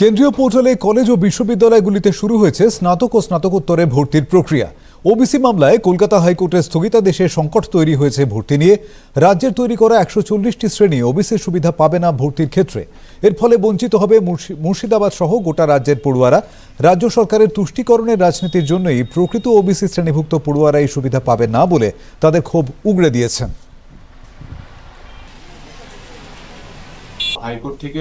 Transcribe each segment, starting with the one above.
কেন্দ্রীয় পোর্টালে কলেজ ও বিশ্ববিদ্যালয়গুলিতে শুরু হয়েছে স্নাতক ও স্নাতকোত্তরে ভর্তির প্রক্রিয়া। ওবিসি মামলায় কলকাতা হাইকোর্টের স্থগিতাদেশে সংকট তৈরি হয়েছে ভর্তি নিয়ে। রাজ্যের তৈরি করা 140টি শ্রেণী ওবিসি সুবিধা পাবে না ভর্তির ক্ষেত্রে। এর ফলে বঞ্চিত হবে মুর্শিদাবাদ সহ গোটা রাজ্যের পড়ুয়ারা। রাজ্য সরকারের তুষ্টিকরণের রাজনীতির জন্যই প্রকৃত ওবিসি শ্রেণীভুক্ত পড়ুয়ারা এই সুবিধা পাবে না বলে তাদের ক্ষোভ উগড়ে দিয়েছেন। হাইকোর্ট থেকে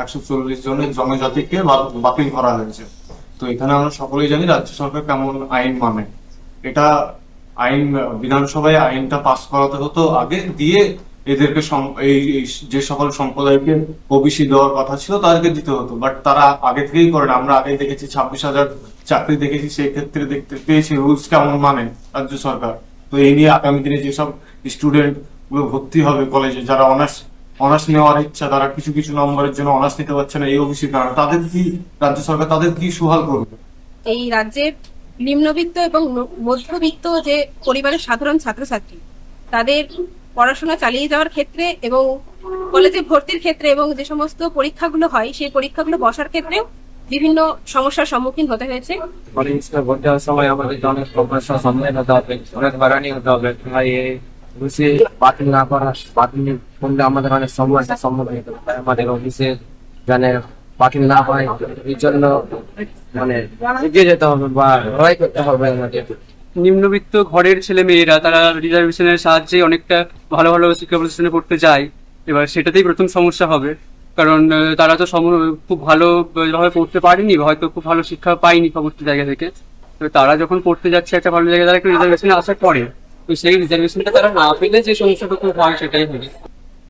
140 জনের জনজাতিকে বাতিল করা হয়েছে। তো এখানে আমরা সকলেই জানি রাজ্য সরকার কেমন আইন মানে। এটা আইন বিধানসভায় আইনটা পাস করাতে হতো আগে, দিয়ে এদেরকে এই যে সকল সম্প্রদায়কে ওবিসি দেওয়ার কথা ছিল তাদেরকে দিতে হতো, বাট তারা আগে থেকেই করে না। আমরা আগে দেখেছি 26,000 চাকরি দেখেছি, সেই ক্ষেত্রে দেখতে পেয়েছি রুলস কেমন মানে রাজ্য সরকার। তো এই নিয়ে আগামী দিনে যেসব স্টুডেন্ট গুলো ভর্তি হবে কলেজে, যারা অনার্স নেওয়ার ইচ্ছা, তারা কিছু কিছু নম্বরের জন্য অনার্স নিতে পারছে না এই ওবিসির কারণে, তাদের কি রাজ্য সরকার তাদের কি সুহাল করবে? এই রাজ্যের নিম্নবিত্ত এবং মধ্যবিত্ত যে পরিবারের সাধারণ ছাত্রছাত্রী, তাদের পড়াশোনা চালিয়ে যাওয়ার ক্ষেত্রে এবং কলেজে ভর্তির ক্ষেত্রে এবং যে সমস্ত পরীক্ষাগুলো হয় সেই পরীক্ষাগুলো বসার ক্ষেত্রেও বিভিন্ন সমস্যার সম্মুখীন হতে হয়েছে। কলেজে ভর্তি হওয়ার সময় আমাদের অনেক সমস্যার সম্মুখীন হতে হবে, অনেক বাড়ানি হতে হবে। ওবিসি বাতিল না করা, বাতিল করলে আমাদের অনেক সমস্যার সম্মুখীন হতে হবে। আমাদের ওবিসি জানে বাতিল না হয়, এই জন্য মানে এগিয়ে যেতে হবে বা লড়াই করতে হবে আমাদের। নিম্নবিত্ত ঘরের ছেলে মেয়েরা তারা রিজার্ভেশনের সাহায্যে অনেকটা ভালো ভালো শিক্ষা প্রতিষ্ঠানে পড়তে যায়। এবার সেটাতেই প্রথম সমস্যা হবে, কারণ তারা তো খুব ভালোভাবে পড়তে পারেনি, হয়তো খুব ভালো শিক্ষা পায়নি সমস্ত জায়গা থেকে। তো তারা যখন পড়তে যাচ্ছে একটা ভালো জায়গায়, তারা একটু রিজার্ভেশনে আসার পরে, তো সেই রিজার্ভেশনটা তারা না পেলে যে সমস্যাটুকু হয় সেটাই হবে।